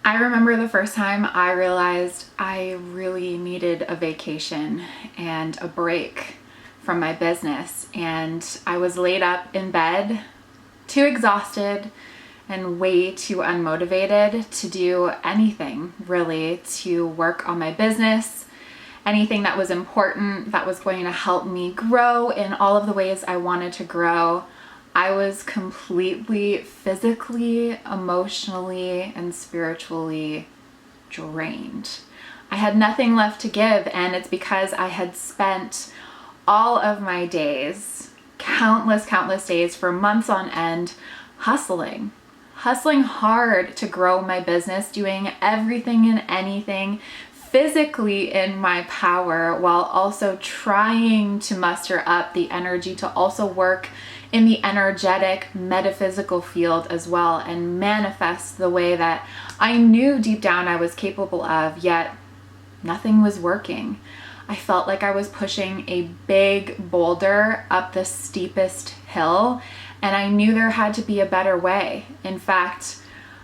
I remember the first time I realized I really needed a vacation and a break from my business, and I was laid up in bed, too exhausted and way too unmotivated to do anything really, to work on my business, anything that was important, that was going to help me grow in all of the ways I wanted to grow. I was completely physically, emotionally, and spiritually drained. I had nothing left to give, and it's because I had spent all of my days, countless days for months on end, hustling hard to grow my business, doing everything and anything physically in my power, while also trying to muster up the energy to also work in the energetic, metaphysical field as well and manifest the way that I knew deep down I was capable of, yet nothing was working. I felt like I was pushing a big boulder up the steepest hill, and I knew there had to be a better way. In fact,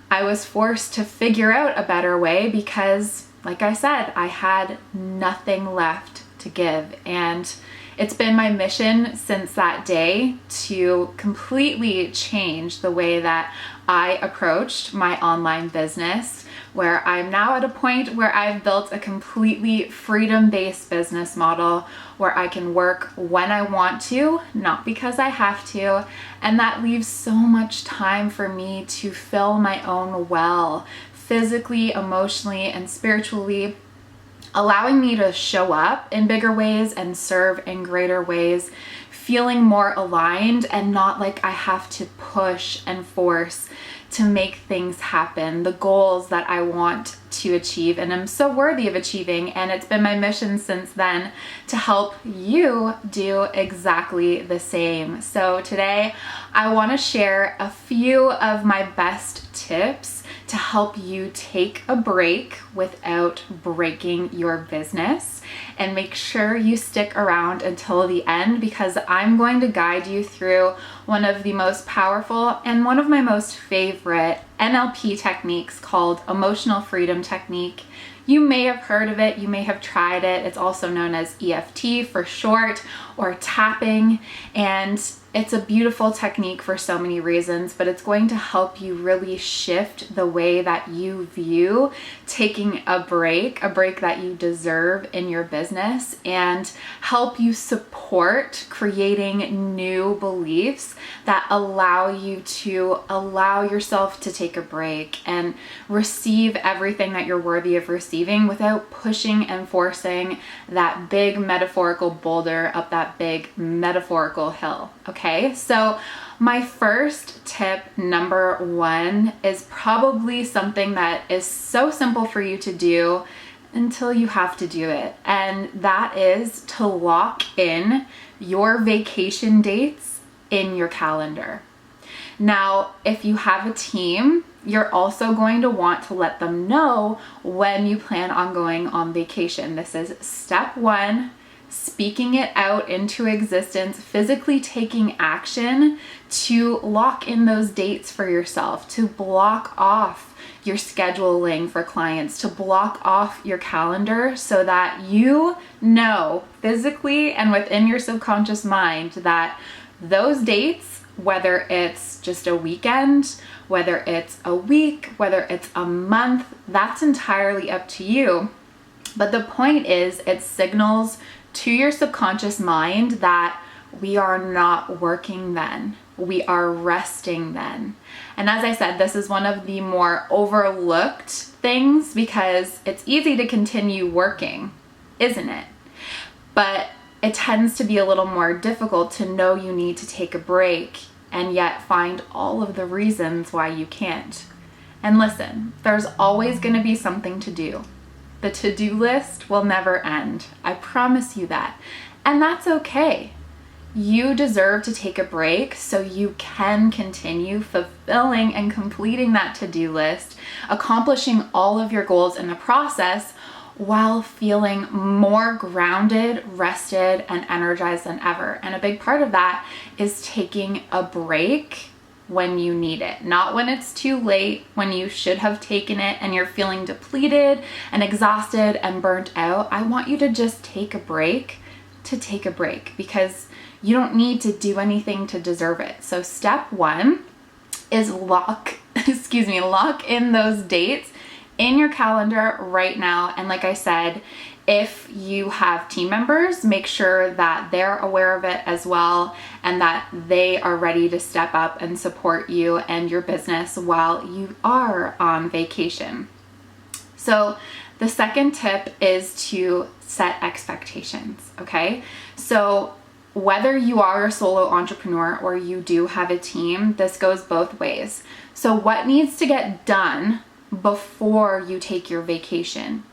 I was forced to figure out a better way because, like I said, I had nothing left to give. And it's been my mission since that day to completely change the way that I approached my online business, where I'm now at a point where I've built a completely freedom-based business model where I can work when I want to, not because I have to, and that leaves so much time for me to fill my own well, physically, emotionally, and spiritually, allowing me to show up in bigger ways and serve in greater ways, feeling more aligned and not like I have to push and force to make things happen, the goals that I want to achieve and I'm so worthy of achieving. And it's been my mission since then to help you do exactly the same. So today I want to share a few of my best tips to help you take a break without breaking your business, and make sure you stick around until the end, because I'm going to guide you through one of the most powerful and one of my most favorite NLP techniques called Emotional Freedom Technique. You may have heard of it, you may have tried it. It's also known as EFT for short, or tapping, and it's a beautiful technique for so many reasons, but it's going to help you really shift the way that you view taking a break that you deserve in your business, and help you support creating new beliefs that allow you to allow yourself to take a break and receive everything that you're worthy of receiving without pushing and forcing that big metaphorical boulder up that big metaphorical hill. Okay, so my first tip, number one, is probably something that is so simple for you to do until you have to do it. And that is to lock in your vacation dates in your calendar. Now, if you have a team, you're also going to want to let them know when you plan on going on vacation. This is step one. Speaking it out into existence, physically taking action to lock in those dates for yourself, to block off your scheduling for clients, to block off your calendar so that you know physically and within your subconscious mind that those dates, whether it's just a weekend, whether it's a week, whether it's a month, that's entirely up to you. But the point is, it signals to your subconscious mind that we are not working then. We are resting then. And as I said, this is one of the more overlooked things because it's easy to continue working, isn't it? But it tends to be a little more difficult to know you need to take a break and yet find all of the reasons why you can't. And listen, there's always going to be something to do. The to-do list will never end. I promise you that. And that's okay. You deserve to take a break so you can continue fulfilling and completing that to-do list, accomplishing all of your goals in the process while feeling more grounded, rested, and energized than ever. And a big part of that is taking a break when you need it, not when it's too late, when you should have taken it and you're feeling depleted and exhausted and burnt out. I want you to just take a break because you don't need to do anything to deserve it. So step one is lock in those dates in your calendar right now. And like I said, if you have team members, make sure that they're aware of it as well and that they are ready to step up and support you and your business while you are on vacation. So the second tip is to set expectations, okay? So whether you are a solo entrepreneur or you do have a team, this goes both ways. So what needs to get done before you take your vacation?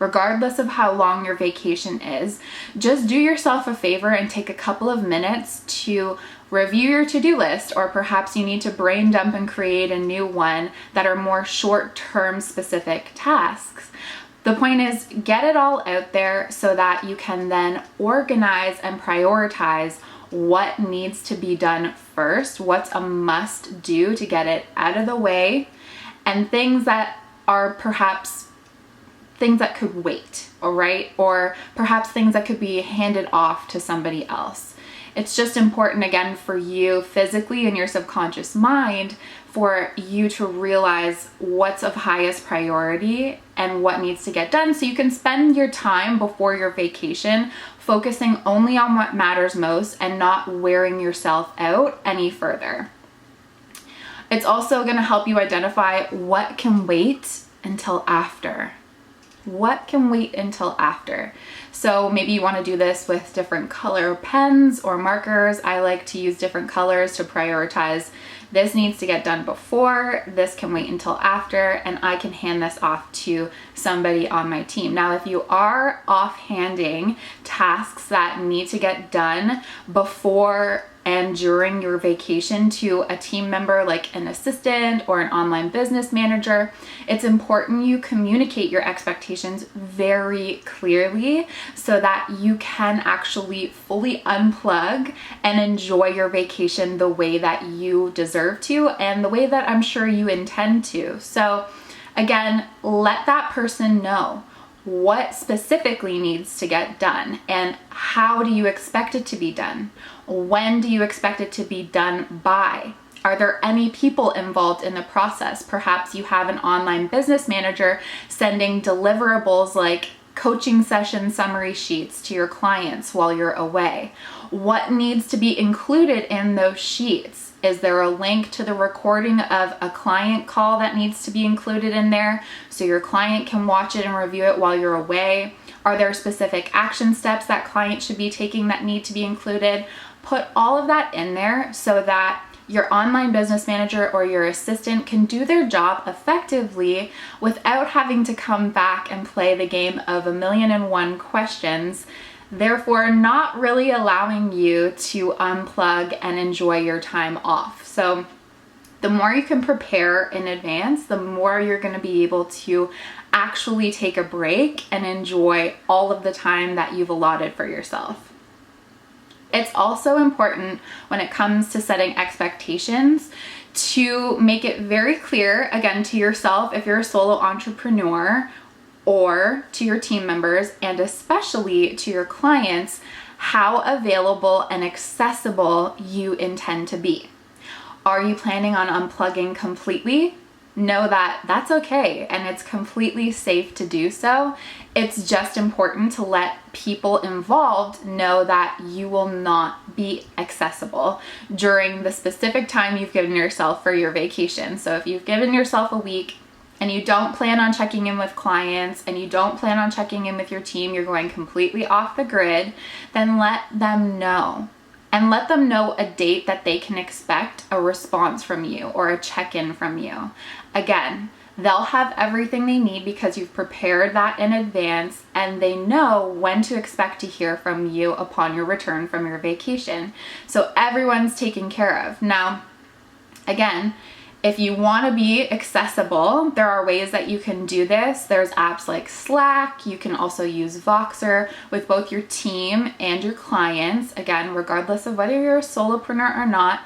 Regardless of how long your vacation is, just do yourself a favor and take a couple of minutes to review your to-do list, or perhaps you need to brain dump and create a new one that are more short-term specific tasks. The point is, get it all out there so that you can then organize and prioritize what needs to be done first, what's a must do to get it out of the way, and things that are perhaps things that could wait, all right? Or perhaps things that could be handed off to somebody else. It's just important, again, for you physically in your subconscious mind for you to realize what's of highest priority and what needs to get done so you can spend your time before your vacation focusing only on what matters most and not wearing yourself out any further. It's also going to help you identify what can wait until after. What can wait until after? So maybe you want to do this with different color pens or markers. I like to use different colors to prioritize. This needs to get done before, this can wait until after, and I can hand this off to somebody on my team. Now, if you are offhanding tasks that need to get done before and during your vacation to a team member like an assistant or an online business manager, it's important you communicate your expectations very clearly so that you can actually fully unplug and enjoy your vacation the way that you deserve to and the way that I'm sure you intend to. So again, let that person know what specifically needs to get done and how do you expect it to be done? When do you expect it to be done by? Are there any people involved in the process? Perhaps you have an online business manager sending deliverables like coaching session summary sheets to your clients while you're away. What needs to be included in those sheets? Is there a link to the recording of a client call that needs to be included in there so your client can watch it and review it while you're away? Are there specific action steps that client should be taking that need to be included? Put all of that in there so that your online business manager or your assistant can do their job effectively without having to come back and play the game of 1,000,001 questions, therefore not really allowing you to unplug and enjoy your time off. So the more you can prepare in advance, the more you're going to be able to actually take a break and enjoy all of the time that you've allotted for yourself. It's also important when it comes to setting expectations to make it very clear, again, to yourself if you're a solo entrepreneur, or to your team members, and especially to your clients, how available and accessible you intend to be. Are you planning on unplugging completely? Know that that's okay and it's completely safe to do so. It's just important to let people involved know that you will not be accessible during the specific time you've given yourself for your vacation. So if you've given yourself a week and you don't plan on checking in with clients and you don't plan on checking in with your team, you're going completely off the grid, then let them know. And let them know a date that they can expect a response from you or a check-in from you. Again, they'll have everything they need because you've prepared that in advance and they know when to expect to hear from you upon your return from your vacation. So everyone's taken care of. Now, again, if you want to be accessible, there are ways that you can do this. There's apps like Slack. You can also use Voxer with both your team and your clients. Again, regardless of whether you're a solopreneur or not,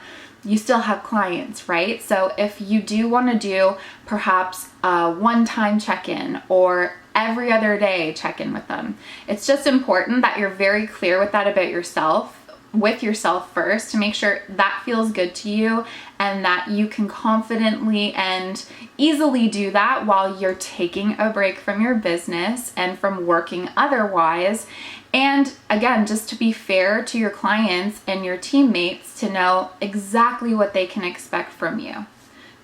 you still have clients, right? So if you do want to do perhaps a one-time check-in or every other day check-in with them, it's just important that you're very clear with that about yourself, with yourself first, to make sure that feels good to you and that you can confidently and easily do that while you're taking a break from your business and from working otherwise. And again, just to be fair to your clients and your teammates to know exactly what they can expect from you.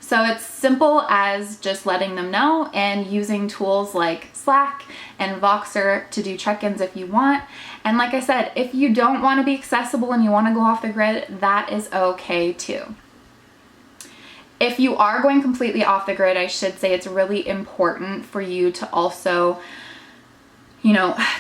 So it's simple as just letting them know and using tools like Slack and Voxer to do check-ins if you want. And like I said, if you don't want to be accessible and you want to go off the grid, that is okay too. If you are going completely off the grid, I should say it's really important for you to also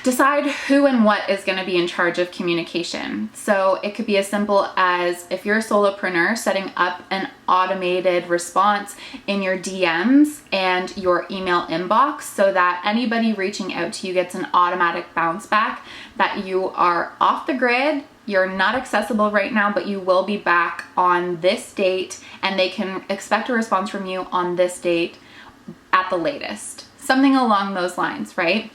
decide who and what is going to be in charge of communication. So it could be as simple as, if you're a solopreneur, setting up an automated response in your DMs and your email inbox so that anybody reaching out to you gets an automatic bounce back that you are off the grid, you're not accessible right now, but you will be back on this date and they can expect a response from you on this date at the latest. Something along those lines, right?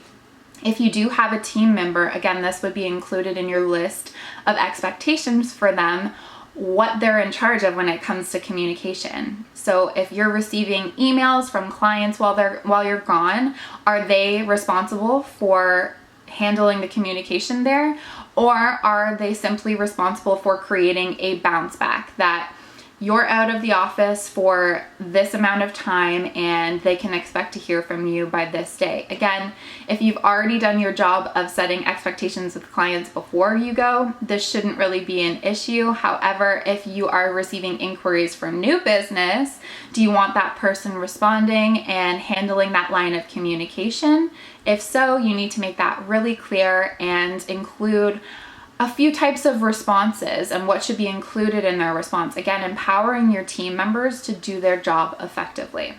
If you do have a team member, again, this would be included in your list of expectations for them, what they're in charge of when it comes to communication. So if you're receiving emails from clients while you're gone, are they responsible for handling the communication there? Or are they simply responsible for creating a bounce back that you're out of the office for this amount of time and they can expect to hear from you by this day? Again, if you've already done your job of setting expectations with clients before you go, this shouldn't really be an issue. However, if you are receiving inquiries from new business, do you want that person responding and handling that line of communication? If so, you need to make that really clear and include a few types of responses and what should be included in their response. Again, empowering your team members to do their job effectively.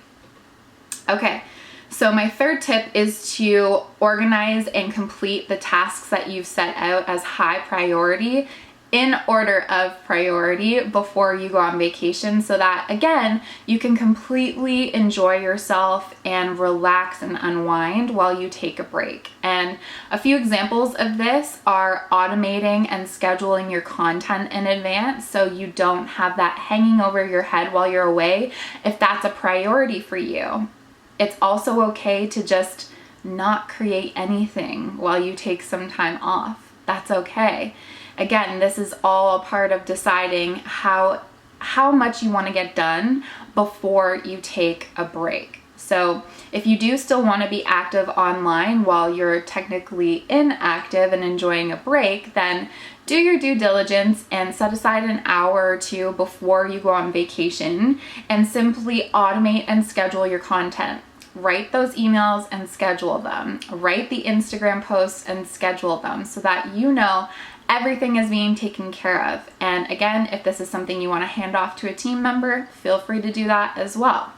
Okay, so my third tip is to organize and complete the tasks that you've set out as high priority in order of priority before you go on vacation, so that again, you can completely enjoy yourself and relax and unwind while you take a break. And a few examples of this are automating and scheduling your content in advance so you don't have that hanging over your head while you're away, if that's a priority for you. It's also okay to just not create anything while you take some time off. That's okay. Again, this is all a part of deciding how much you want to get done before you take a break. So if you do still want to be active online while you're technically inactive and enjoying a break, then do your due diligence and set aside an hour or two before you go on vacation and simply automate and schedule your content. Write those emails and schedule them. Write the Instagram posts and schedule them so that you know everything is being taken care of. And again, if this is something you want to hand off to a team member, feel free to do that as well.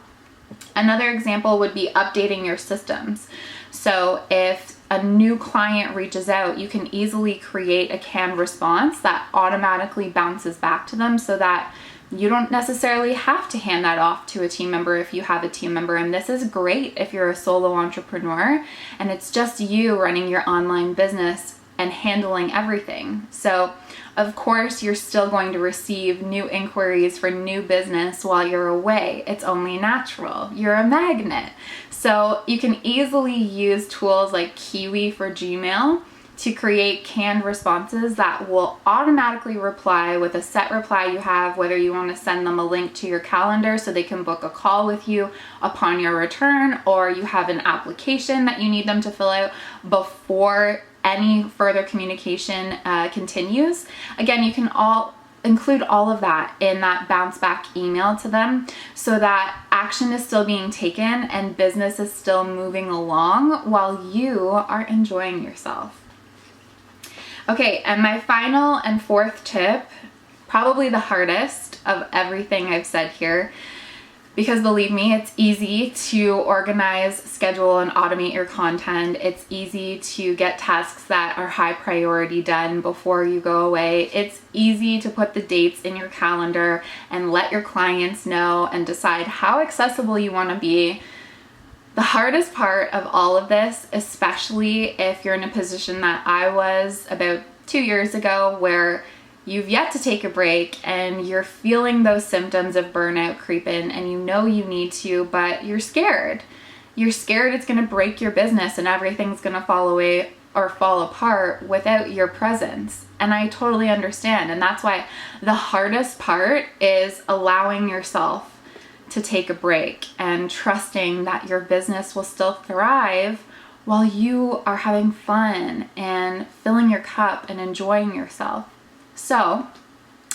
Another example would be updating your systems. So if a new client reaches out, you can easily create a canned response that automatically bounces back to them so that you don't necessarily have to hand that off to a team member if you have a team member. And this is great if you're a solo entrepreneur and it's just you running your online business and handling everything. So of course, you're still going to receive new inquiries for new business while you're away. It's only natural. You're a magnet. So you can easily use tools like Kiwi for Gmail to create canned responses that will automatically reply with a set reply you have, whether you want to send them a link to your calendar so they can book a call with you upon your return, or you have an application that you need them to fill out before any further communication continues. Again, you can include all of that in that bounce back email to them so that action is still being taken and business is still moving along while you are enjoying yourself. Okay, and my final and fourth tip, probably the hardest of everything I've said here, Because believe me, it's easy to organize, schedule, and automate your content. It's easy to get tasks that are high priority done before you go away. It's easy to put the dates in your calendar and let your clients know and decide how accessible you want to be. The hardest part of all of this, especially if you're in a position that I was about 2 years ago, where you've yet to take a break and you're feeling those symptoms of burnout creep in and you know you need to, but you're scared. You're scared it's going to break your business and everything's going to fall away or fall apart without your presence. And I totally understand. And that's why the hardest part is allowing yourself to take a break and trusting that your business will still thrive while you are having fun and filling your cup and enjoying yourself. So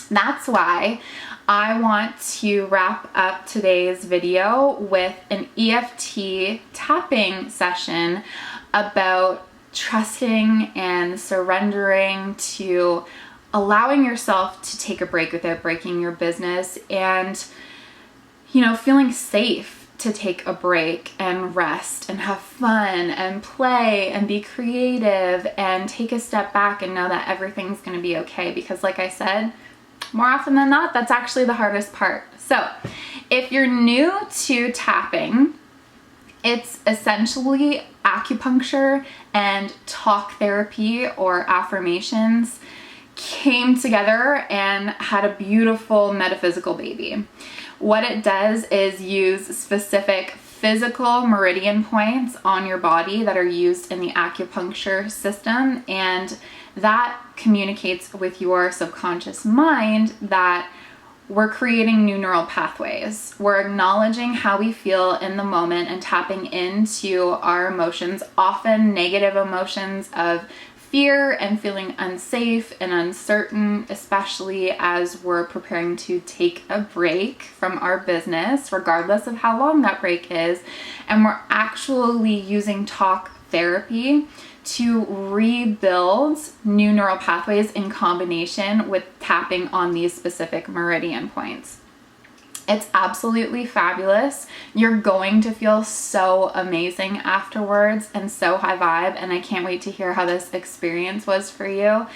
that's why I want to wrap up today's video with an EFT tapping session about trusting and surrendering to allowing yourself to take a break without breaking your business, and feeling safe to take a break and rest and have fun and play and be creative and take a step back and know that everything's going to be okay. Because like I said, more often than not, that's actually the hardest part. So if you're new to tapping, it's essentially acupuncture and talk therapy or affirmations came together and had a beautiful metaphysical baby. What it does is use specific physical meridian points on your body that are used in the acupuncture system, and that communicates with your subconscious mind that we're creating new neural pathways. We're acknowledging how we feel in the moment and tapping into our emotions, often negative emotions of fear and feeling unsafe and uncertain, especially as we're preparing to take a break from our business, regardless of how long that break is. And we're actually using talk therapy to rebuild new neural pathways in combination with tapping on these specific meridian points. It's absolutely fabulous. You're going to feel so amazing afterwards and so high vibe, and I can't wait to hear how this experience was for you.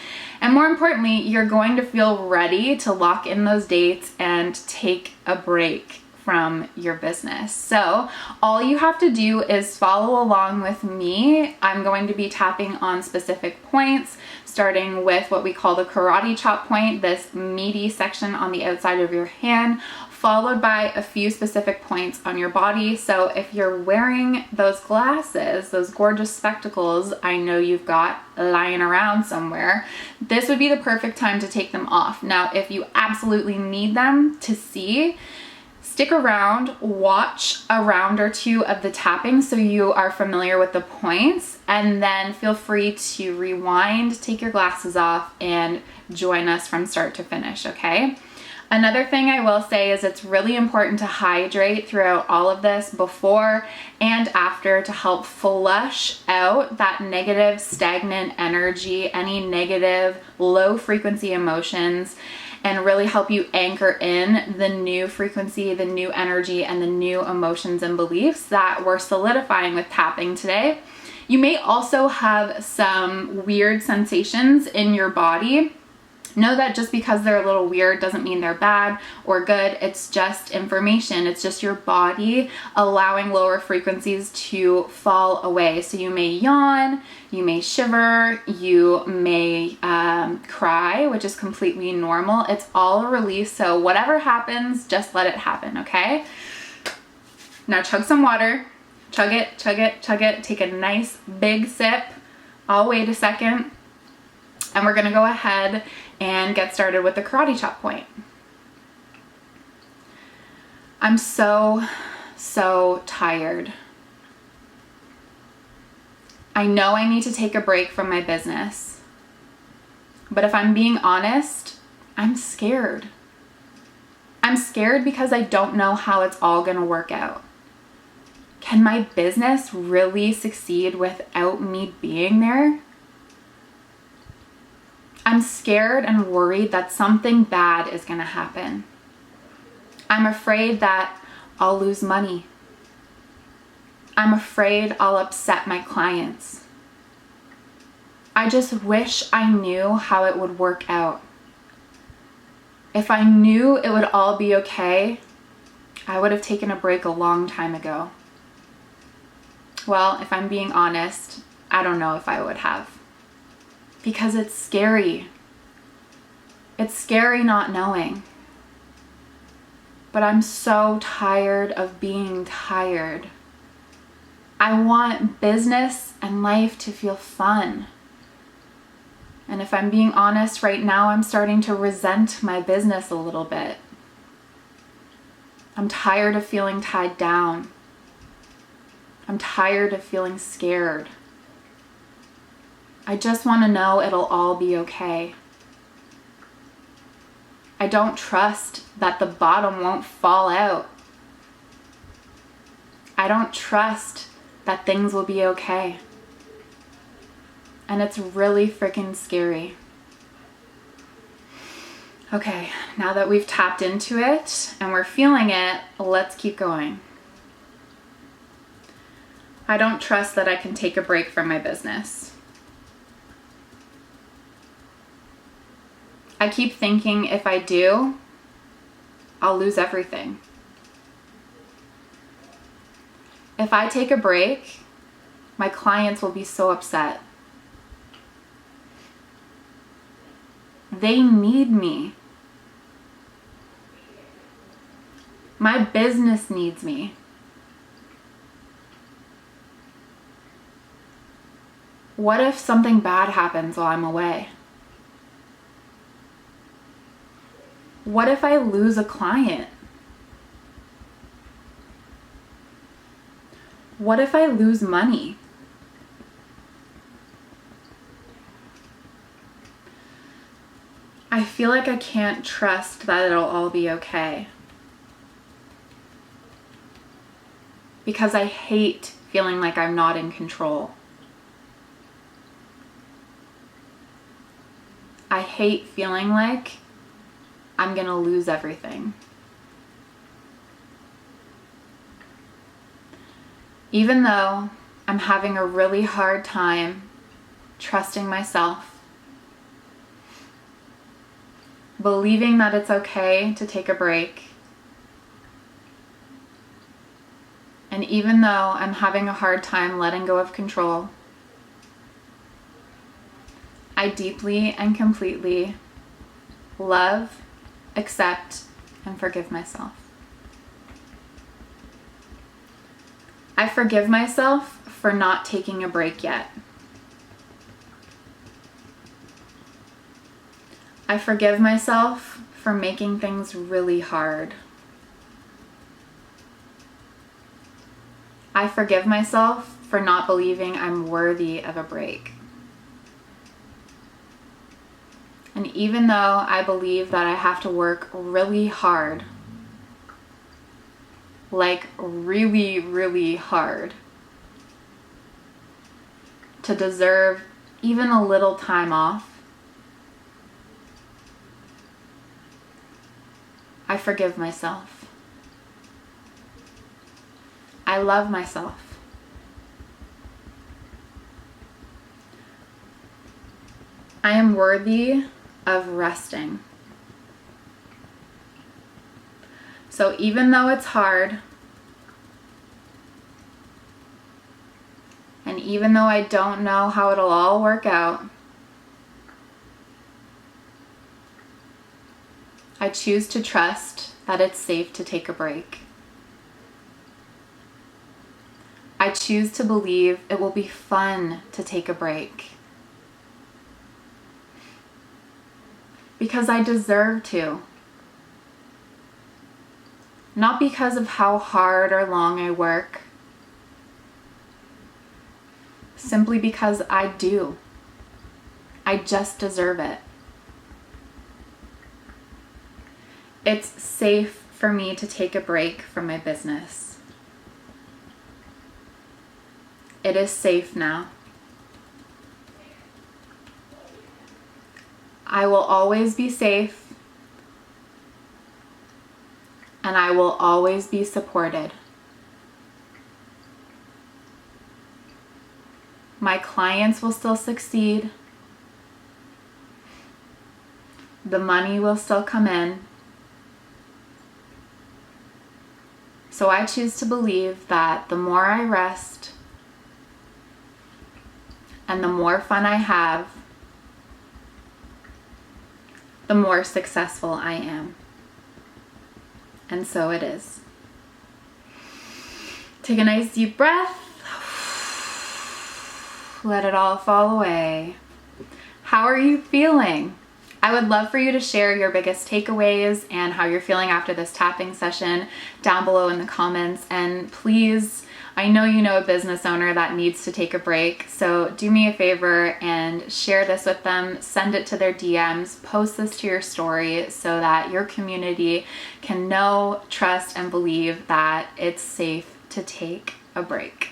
And more importantly, you're going to feel ready to lock in those dates and take a break from your business. So all you have to do is follow along with me. I'm going to be tapping on specific points, starting with what we call the karate chop point, this meaty section on the outside of your hand, followed by a few specific points on your body. So if you're wearing those glasses, those gorgeous spectacles I know you've got lying around somewhere, this would be the perfect time to take them off. Now, if you absolutely need them to see, stick around, watch a round or two of the tapping so you are familiar with the points, and then feel free to rewind, take your glasses off, and join us from start to finish, okay? Another thing I will say is it's really important to hydrate throughout all of this, before and after, to help flush out that negative, stagnant energy, any negative, low frequency emotions, and really help you anchor in the new frequency, the new energy, and the new emotions and beliefs that we're solidifying with tapping today. You may also have some weird sensations in your body. Know that just because they're a little weird doesn't mean they're bad or good. It's just information. It's just your body allowing lower frequencies to fall away. So you may yawn, you may shiver, you may cry, which is completely normal. It's all a release. So whatever happens, just let it happen, okay? Now chug some water. Chug it, chug it, chug it. Take a nice big sip. I'll wait a second. And we're gonna go ahead and get started with the karate chop point. I'm so tired. I know I need to take a break from my business, but if I'm being honest, I'm scared. I'm scared because I don't know how it's all gonna work out. Can my business really succeed without me being there? I'm scared and worried that something bad is going to happen. I'm afraid that I'll lose money. I'm afraid I'll upset my clients. I just wish I knew how it would work out. If I knew it would all be okay, I would have taken a break a long time ago. Well, if I'm being honest, I don't know if I would have. Because it's scary. It's scary not knowing. But I'm so tired of being tired. I want business and life to feel fun. And if I'm being honest, right now I'm starting to resent my business a little bit. I'm tired of feeling tied down. I'm tired of feeling scared. I just want to know it'll all be okay. I don't trust that the bottom won't fall out. I don't trust that things will be okay. And it's really freaking scary. Okay, now that we've tapped into it and we're feeling it, let's keep going. I don't trust that I can take a break from my business. I keep thinking if I do, I'll lose everything. If I take a break, my clients will be so upset. They need me. My business needs me. What if something bad happens while I'm away? What if I lose a client? What if I lose money? I feel like I can't trust that it'll all be okay. Because I hate feeling like I'm not in control. I hate feeling like I'm gonna lose everything. Even though I'm having a really hard time trusting myself, believing that it's okay to take a break, and even though I'm having a hard time letting go of control, I deeply and completely love, accept, and forgive myself. I forgive myself for not taking a break yet. I forgive myself for making things really hard. I forgive myself for not believing I'm worthy of a break. And even though I believe that I have to work really hard, like really, really hard, to deserve even a little time off, I forgive myself. I love myself. I am worthy of resting. So even though it's hard, and even though I don't know how it'll all work out, I choose to trust that it's safe to take a break. I choose to believe it will be fun to take a break. Because I deserve to. Not because of how hard or long I work. Simply because I do. I just deserve it. It's safe for me to take a break from my business. It is safe now. I will always be safe and I will always be supported. My clients will still succeed. The money will still come in. So I choose to believe that the more I rest and the more fun I have, the more successful I am. And so it is. Take a nice deep breath. Let it all fall away. How are you feeling? I would love for you to share your biggest takeaways and how you're feeling after this tapping session down below in the comments. And please, I know you know a business owner that needs to take a break, so do me a favor and share this with them, send it to their DMs, post this to your story so that your community can know, trust, and believe that it's safe to take a break.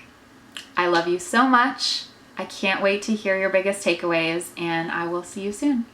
I love you so much. I can't wait to hear your biggest takeaways, and I will see you soon.